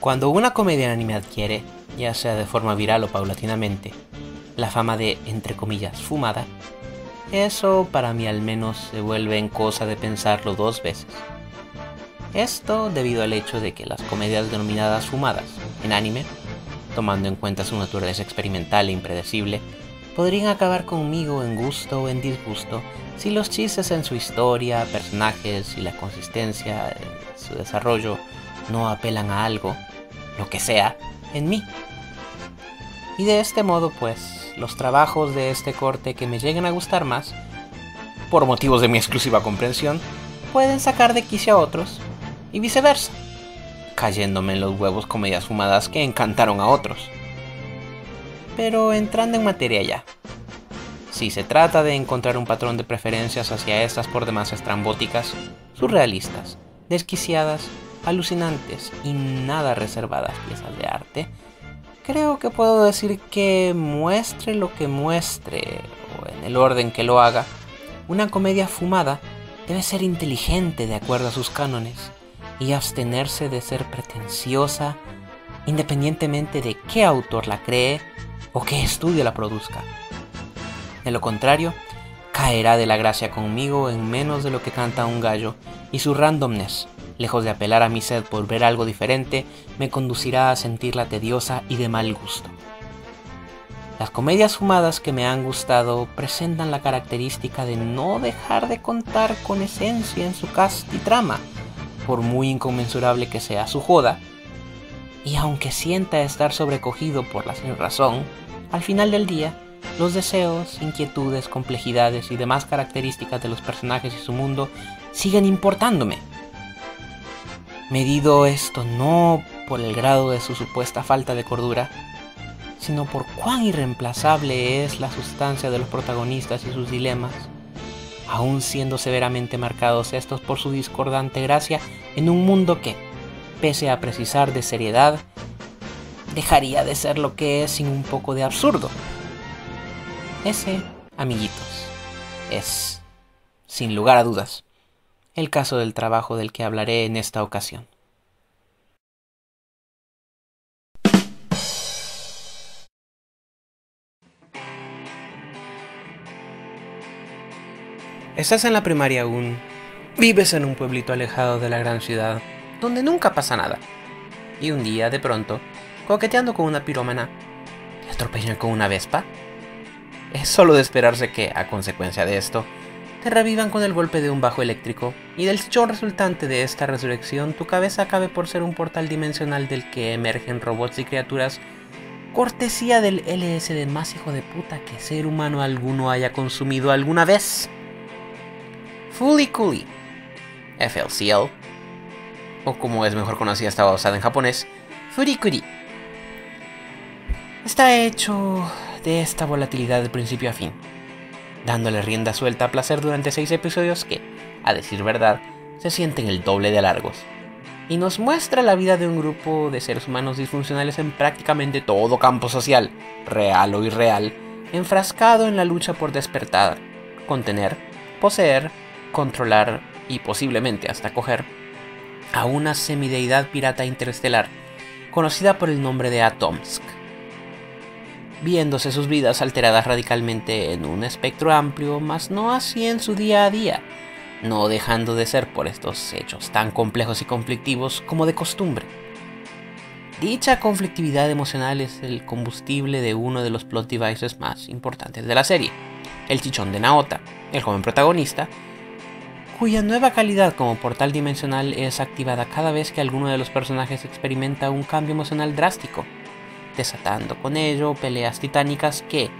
Cuando una comedia en anime adquiere, ya sea de forma viral o paulatinamente, la fama de, entre comillas, fumada, eso para mí al menos se vuelve en cosa de pensarlo dos veces. Esto debido al hecho de que las comedias denominadas fumadas en anime, tomando en cuenta su naturaleza experimental e impredecible, podrían acabar conmigo en gusto o en disgusto si los chistes en su historia, personajes y la consistencia en su desarrollo no apelan a algo, lo que sea, en mí. Y de este modo pues, los trabajos de este corte que me lleguen a gustar más, por motivos de mi exclusiva comprensión, pueden sacar de quicio a otros, y viceversa, cayéndome en los huevos comedias fumadas que encantaron a otros. Pero entrando en materia ya, si se trata de encontrar un patrón de preferencias hacia estas por demás estrambóticas, surrealistas, desquiciadas, alucinantes y nada reservadas piezas de arte, creo que puedo decir que muestre lo que muestre, o en el orden que lo haga, una comedia fumada debe ser inteligente de acuerdo a sus cánones y abstenerse de ser pretenciosa independientemente de qué autor la cree o qué estudio la produzca. De lo contrario, caerá de la gracia conmigo en menos de lo que canta un gallo, y su randomness, lejos de apelar a mi sed por ver algo diferente, me conducirá a sentirla tediosa y de mal gusto. Las comedias fumadas que me han gustado presentan la característica de no dejar de contar con esencia en su cast y trama, por muy inconmensurable que sea su joda, y aunque sienta estar sobrecogido por la sinrazón, al final del día, los deseos, inquietudes, complejidades y demás características de los personajes y su mundo siguen importándome. Medido esto no por el grado de su supuesta falta de cordura, sino por cuán irreemplazable es la sustancia de los protagonistas y sus dilemas, aún siendo severamente marcados estos por su discordante gracia en un mundo que, pese a precisar de seriedad, dejaría de ser lo que es sin un poco de absurdo. Ese, amiguitos, es, sin lugar a dudas, el caso del trabajo del que hablaré en esta ocasión. Estás en la primaria aún, vives en un pueblito alejado de la gran ciudad, donde nunca pasa nada, y un día, de pronto, coqueteando con una pirómana, te atropellan con una vespa. Es solo de esperarse que, a consecuencia de esto, te revivan con el golpe de un bajo eléctrico, y del show resultante de esta resurrección tu cabeza acabe por ser un portal dimensional del que emergen robots y criaturas, cortesía del LSD más hijo de puta que ser humano alguno haya consumido alguna vez. Fooly Cooly, FLCL, o como es mejor conocida esta usada en japonés, Furikuri, está hecho de esta volatilidad de principio a fin, dándole rienda suelta a placer durante 6 episodios que, a decir verdad, se sienten el doble de largos, y nos muestra la vida de un grupo de seres humanos disfuncionales en prácticamente todo campo social, real o irreal, enfrascado en la lucha por despertar, contener, poseer, controlar y posiblemente hasta coger a una semideidad pirata interestelar conocida por el nombre de Atomsk, viéndose sus vidas alteradas radicalmente en un espectro amplio, mas no así en su día a día, no dejando de ser por estos hechos tan complejos y conflictivos como de costumbre. Dicha conflictividad emocional es el combustible de uno de los plot devices más importantes de la serie, el chichón de Naota, el joven protagonista, cuya nueva calidad como portal dimensional es activada cada vez que alguno de los personajes experimenta un cambio emocional drástico, desatando con ello peleas titánicas que,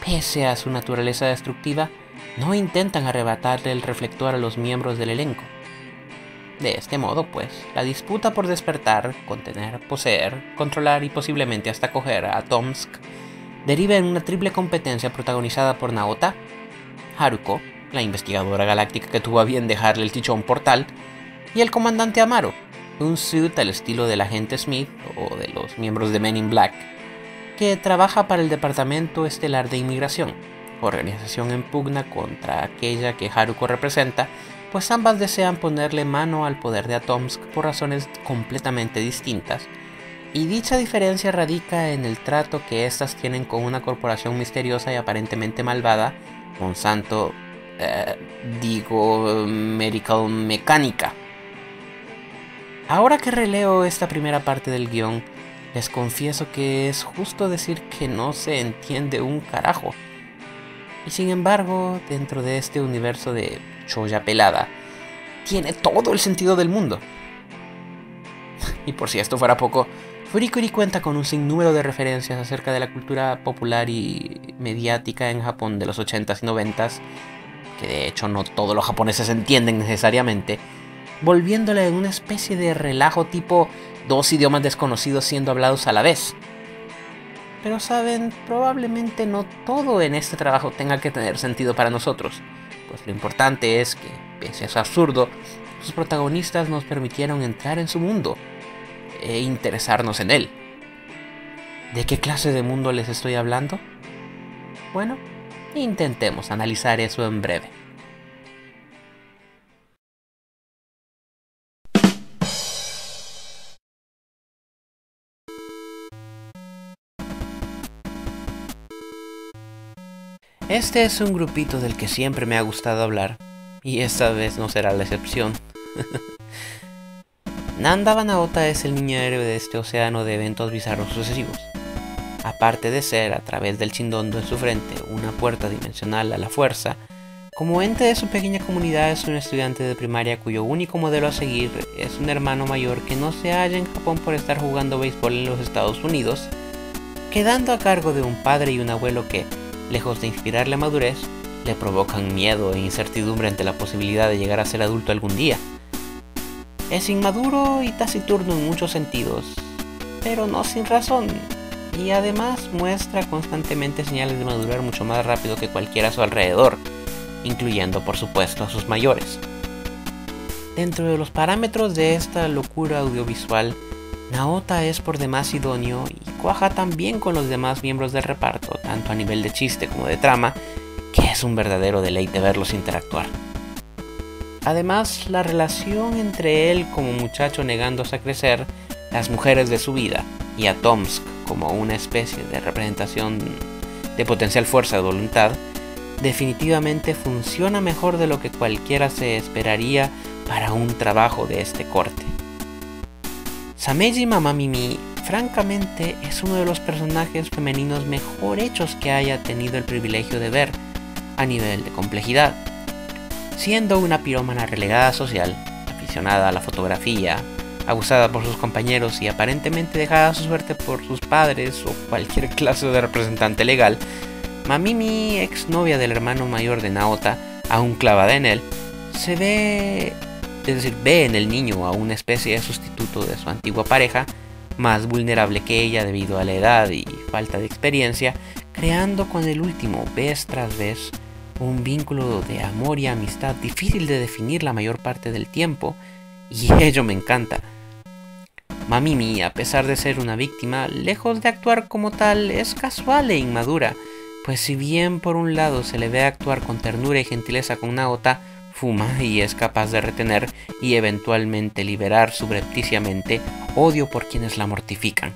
pese a su naturaleza destructiva, no intentan arrebatarle el reflector a los miembros del elenco. De este modo, pues, la disputa por despertar, contener, poseer, controlar y posiblemente hasta coger a Atomsk deriva en una triple competencia protagonizada por Naota, Haruko, la investigadora galáctica que tuvo a bien dejarle el chichón portal, y el comandante Amaro, un suit al estilo del agente Smith o de los miembros de Men in Black, que trabaja para el Departamento Estelar de Inmigración, organización en pugna contra aquella que Haruko representa, pues ambas desean ponerle mano al poder de Atomsk por razones completamente distintas, Y dicha diferencia radica en el trato que éstas tienen con una corporación misteriosa y aparentemente malvada, Monsanto, Medical Mecánica. Ahora que releo esta primera parte del guión, les confieso que es justo decir que no se entiende un carajo. Y sin embargo, dentro de este universo de cholla pelada, tiene todo el sentido del mundo. Y por si esto fuera poco, Furikuri cuenta con un sinnúmero de referencias acerca de la cultura popular y mediática en Japón de los 80s y 90s, que de hecho no todos los japoneses entienden necesariamente, volviéndole una especie de relajo tipo dos idiomas desconocidos siendo hablados a la vez. Pero saben, probablemente no todo en este trabajo tenga que tener sentido para nosotros, pues lo importante es que, pese a su absurdo, sus protagonistas nos permitieron entrar en su mundo e interesarnos en él. ¿De qué clase de mundo les estoy hablando? Bueno, intentemos analizar eso en breve. Este es un grupito del que siempre me ha gustado hablar, y esta vez no será la excepción. Nanda Naota es el niño héroe de este océano de eventos bizarros sucesivos. Aparte de ser, a través del chindondo en su frente, una puerta dimensional a la fuerza, como ente de su pequeña comunidad es un estudiante de primaria cuyo único modelo a seguir es un hermano mayor que no se halla en Japón por estar jugando béisbol en los Estados Unidos, quedando a cargo de un padre y un abuelo que, lejos de inspirarle madurez, le provocan miedo e incertidumbre ante la posibilidad de llegar a ser adulto algún día. Es inmaduro y taciturno en muchos sentidos, pero no sin razón, y además muestra constantemente señales de madurar mucho más rápido que cualquiera a su alrededor, incluyendo por supuesto a sus mayores. Dentro de los parámetros de esta locura audiovisual, Naota es por demás idóneo y cuaja tan bien con los demás miembros del reparto, tanto a nivel de chiste como de trama, que es un verdadero deleite verlos interactuar. Además, la relación entre él como muchacho negándose a crecer, las mujeres de su vida, y a Tomsk como una especie de representación de potencial fuerza de voluntad, definitivamente funciona mejor de lo que cualquiera se esperaría para un trabajo de este corte. Sameji Mamamimi, francamente, es uno de los personajes femeninos mejor hechos que haya tenido el privilegio de ver a nivel de complejidad. Siendo una pirómana relegada social, aficionada a la fotografía, abusada por sus compañeros y aparentemente dejada a su suerte por sus padres o cualquier clase de representante legal, Mamimi, exnovia del hermano mayor de Naota, aún clavada en él, ve en el niño a una especie de sustituto de su antigua pareja, más vulnerable que ella debido a la edad y falta de experiencia, creando con el último, vez tras vez, un vínculo de amor y amistad difícil de definir la mayor parte del tiempo, y ello me encanta. Mamimi, a pesar de ser una víctima, lejos de actuar como tal, es casual e inmadura, pues si bien por un lado se le ve actuar con ternura y gentileza con Naota, fuma y es capaz de retener y eventualmente liberar subrepticiamente odio por quienes la mortifican.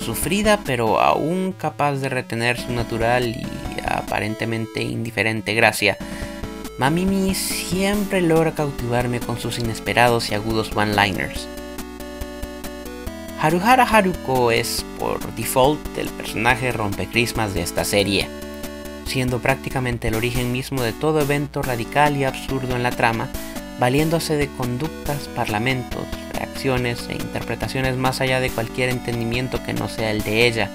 Sufrida pero aún capaz de retener su natural y aparentemente indiferente gracia, Mamimi siempre logra cautivarme con sus inesperados y agudos one-liners. Haruhara Haruko es, por default, el personaje rompecrismas de esta serie, siendo prácticamente el origen mismo de todo evento radical y absurdo en la trama, valiéndose de conductas, parlamentos, reacciones e interpretaciones más allá de cualquier entendimiento que no sea el de ella.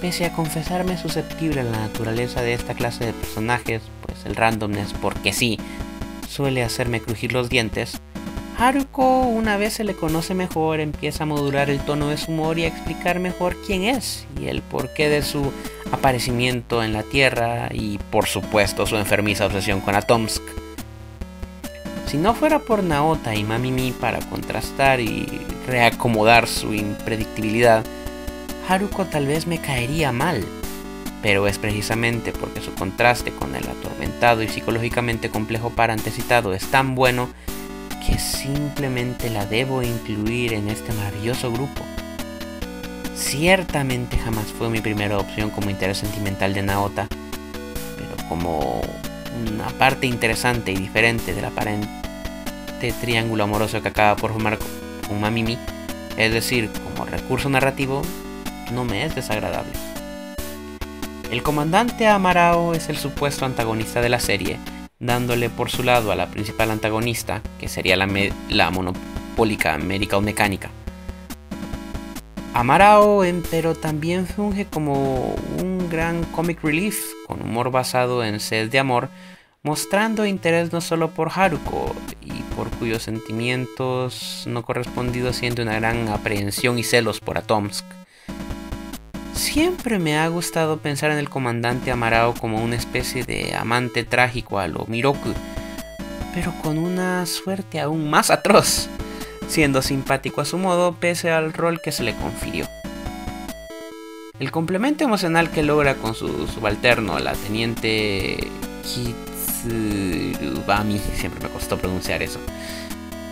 Pese a confesarme susceptible a la naturaleza de esta clase de personajes, pues el randomness, porque sí, suele hacerme crujir los dientes, Haruko, una vez se le conoce mejor, empieza a modular el tono de su humor y a explicar mejor quién es y el porqué de su aparecimiento en la Tierra y, por supuesto, su enfermiza obsesión con Atomsk. Si no fuera por Naota y Mamimi para contrastar y reacomodar su impredictibilidad, Haruko tal vez me caería mal, pero es precisamente porque su contraste con el atormentado y psicológicamente complejo par antecitado es tan bueno que simplemente la debo incluir en este maravilloso grupo. Ciertamente jamás fue mi primera opción como interés sentimental de Naota, pero como una parte interesante y diferente del aparente triángulo amoroso que acaba por formar con Mamimi, es decir, como recurso narrativo, no me es desagradable. El comandante Amarao es el supuesto antagonista de la serie, dándole por su lado a la principal antagonista, que sería la monopólica Medical Mecánica. Amarao, pero también funge como un gran comic relief, con humor basado en sed de amor, mostrando interés no solo por Haruko, y por cuyos sentimientos no correspondidos siente una gran aprehensión y celos por Atomsk. Siempre me ha gustado pensar en el comandante Amarao como una especie de amante trágico a lo Miroku, pero con una suerte aún más atroz, siendo simpático a su modo pese al rol que se le confirió. El complemento emocional que logra con su subalterno, la teniente Kitsurubami, siempre me costó pronunciar eso,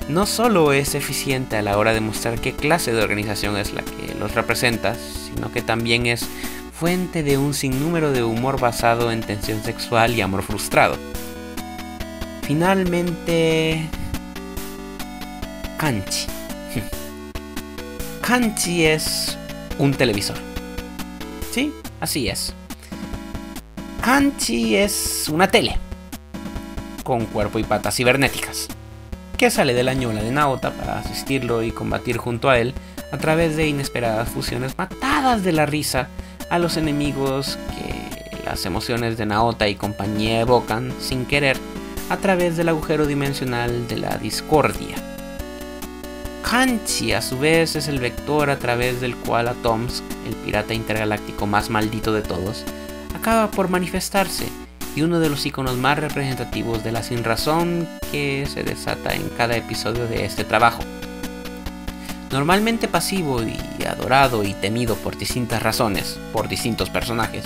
no solo es eficiente a la hora de mostrar qué clase de organización es la que los representa, sino que también es fuente de un sinnúmero de humor basado en tensión sexual y amor frustrado. Finalmente, Kanchi. Kanchi es un televisor. Sí, así es. Kanchi es una tele con cuerpo y patas cibernéticas, que sale de la ñola de Naota para asistirlo y combatir junto a él a través de inesperadas fusiones matadas de la risa a los enemigos que las emociones de Naota y compañía evocan sin querer a través del agujero dimensional de la discordia. Kanchi a su vez es el vector a través del cual Atomsk, el pirata intergaláctico más maldito de todos, acaba por manifestarse, y uno de los iconos más representativos de la sinrazón que se desata en cada episodio de este trabajo. Normalmente pasivo y adorado y temido por distintas razones, por distintos personajes,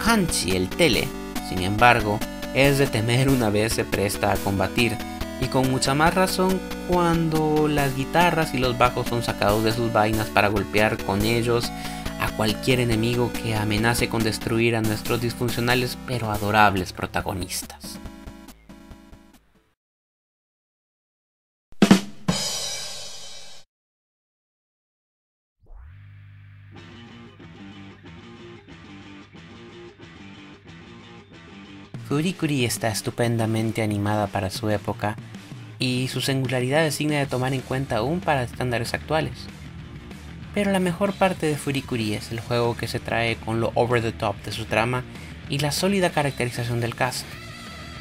Kanchi el tele, sin embargo, es de temer una vez se presta a combatir, y con mucha más razón cuando las guitarras y los bajos son sacados de sus vainas para golpear con ellos a cualquier enemigo que amenace con destruir a nuestros disfuncionales pero adorables protagonistas. Furikuri está estupendamente animada para su época y su singularidad es digna de tomar en cuenta aún para estándares actuales. Pero la mejor parte de Furikuri es el juego que se trae con lo over the top de su trama y la sólida caracterización del cast.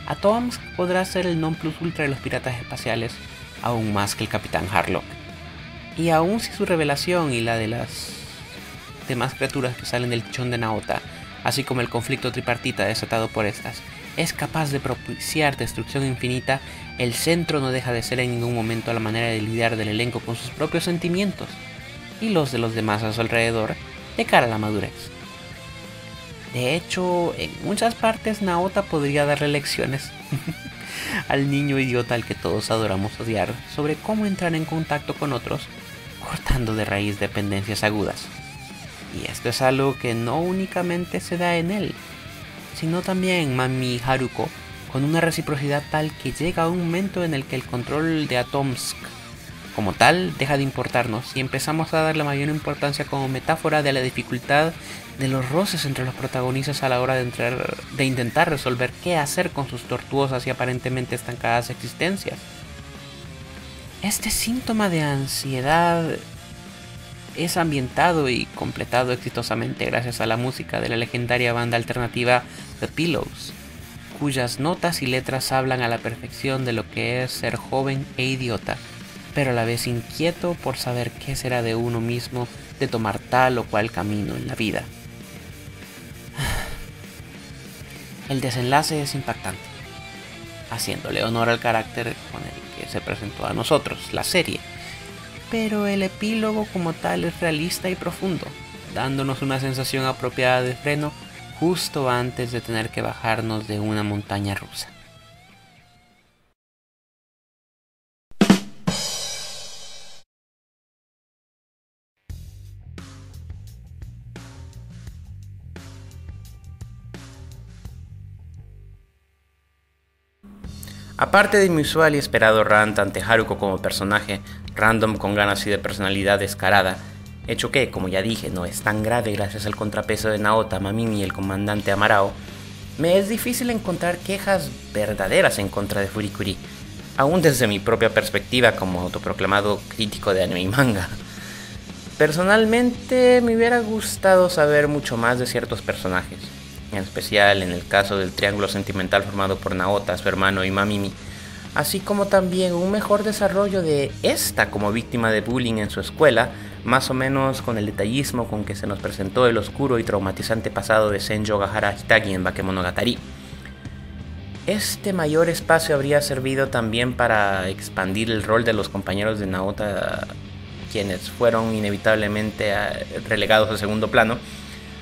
Atomsk podrá ser el non plus ultra de los piratas espaciales, aún más que el Capitán Harlock. Y aun si su revelación y la de las demás criaturas que salen del tichón de Naota, así como el conflicto tripartita desatado por estas, es capaz de propiciar destrucción infinita, el centro no deja de ser en ningún momento la manera de lidiar del elenco con sus propios sentimientos y los de los demás a su alrededor de cara a la madurez. De hecho, en muchas partes Naota podría darle lecciones al niño idiota al que todos adoramos odiar sobre cómo entrar en contacto con otros, cortando de raíz dependencias agudas. Y esto es algo que no únicamente se da en él, sino también en Mami y Haruko, con una reciprocidad tal que llega a un momento en el que el control de Atomsk como tal deja de importarnos y empezamos a darle mayor importancia como metáfora de la dificultad de los roces entre los protagonistas a la hora de intentar resolver qué hacer con sus tortuosas y aparentemente estancadas existencias. Este síntoma de ansiedad es ambientado y completado exitosamente gracias a la música de la legendaria banda alternativa The Pillows, cuyas notas y letras hablan a la perfección de lo que es ser joven e idiota, pero a la vez inquieto por saber qué será de uno mismo de tomar tal o cual camino en la vida. El desenlace es impactante, haciéndole honor al carácter con el que se presentó a nosotros, la serie, pero el epílogo como tal es realista y profundo, dándonos una sensación apropiada de freno justo antes de tener que bajarnos de una montaña rusa. Aparte de mi usual y esperado rant ante Haruko como personaje random con ganas y de personalidad descarada, hecho que, como ya dije, no es tan grave gracias al contrapeso de Naota, Mamimi y el comandante Amarao, me es difícil encontrar quejas verdaderas en contra de Furikuri, aún desde mi propia perspectiva como autoproclamado crítico de anime y manga. Personalmente me hubiera gustado saber mucho más de ciertos personajes, en especial en el caso del triángulo sentimental formado por Naota, su hermano y Mamimi, así como también un mejor desarrollo de esta como víctima de bullying en su escuela, más o menos con el detallismo con que se nos presentó el oscuro y traumatizante pasado de Senjo Gahara Hitagi en Bakemonogatari. Este mayor espacio habría servido también para expandir el rol de los compañeros de Naota, quienes fueron inevitablemente relegados al segundo plano,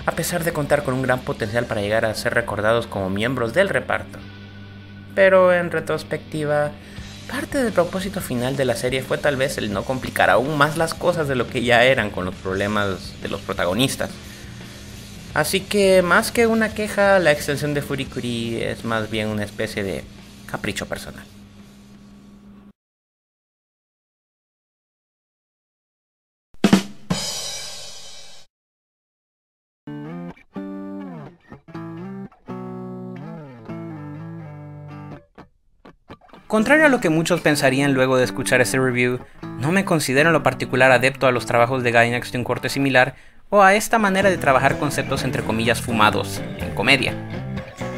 a pesar de contar con un gran potencial para llegar a ser recordados como miembros del reparto. Pero en retrospectiva, parte del propósito final de la serie fue tal vez el no complicar aún más las cosas de lo que ya eran con los problemas de los protagonistas. Así que más que una queja, la extensión de Furikuri es más bien una especie de capricho personal. Contrario a lo que muchos pensarían luego de escuchar este review, no me considero en lo particular adepto a los trabajos de Gainax de un corte similar o a esta manera de trabajar conceptos entre comillas fumados en comedia.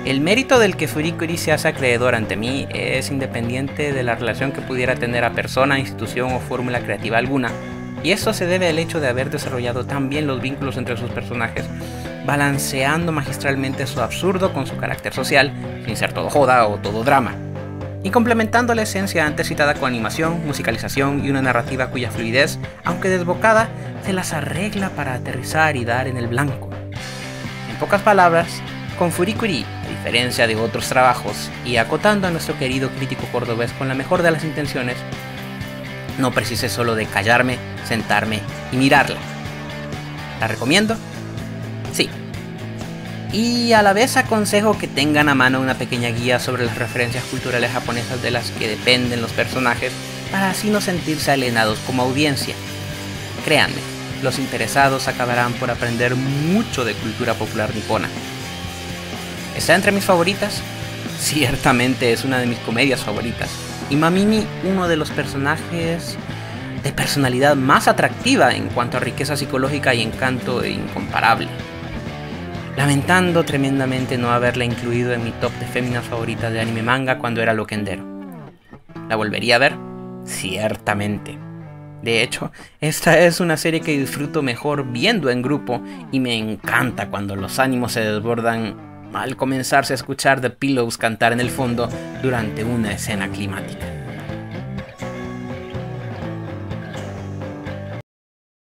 El mérito del que Furikuri se hace acreedor ante mí es independiente de la relación que pudiera tener a persona, institución o fórmula creativa alguna, y esto se debe al hecho de haber desarrollado tan bien los vínculos entre sus personajes, balanceando magistralmente su absurdo con su carácter social, sin ser todo joda o todo drama, y complementando la esencia antes citada con animación, musicalización y una narrativa cuya fluidez, aunque desbocada, se las arregla para aterrizar y dar en el blanco. En pocas palabras, con Furikuri, a diferencia de otros trabajos, y acotando a nuestro querido crítico cordobés con la mejor de las intenciones, no precisé solo de callarme, sentarme y mirarla. ¿La recomiendo? Sí. Y a la vez aconsejo que tengan a mano una pequeña guía sobre las referencias culturales japonesas de las que dependen los personajes, para así no sentirse alienados como audiencia. Créanme, los interesados acabarán por aprender mucho de cultura popular nipona. ¿Está entre mis favoritas? Ciertamente es una de mis comedias favoritas, y Mamimi uno de los personajes de personalidad más atractiva en cuanto a riqueza psicológica y encanto incomparable. Lamentando tremendamente no haberla incluido en mi top de féminas favoritas de anime manga cuando era loquendero. ¿La volvería a ver? Ciertamente. De hecho, esta es una serie que disfruto mejor viendo en grupo y me encanta cuando los ánimos se desbordan al comenzarse a escuchar The Pillows cantar en el fondo durante una escena climática.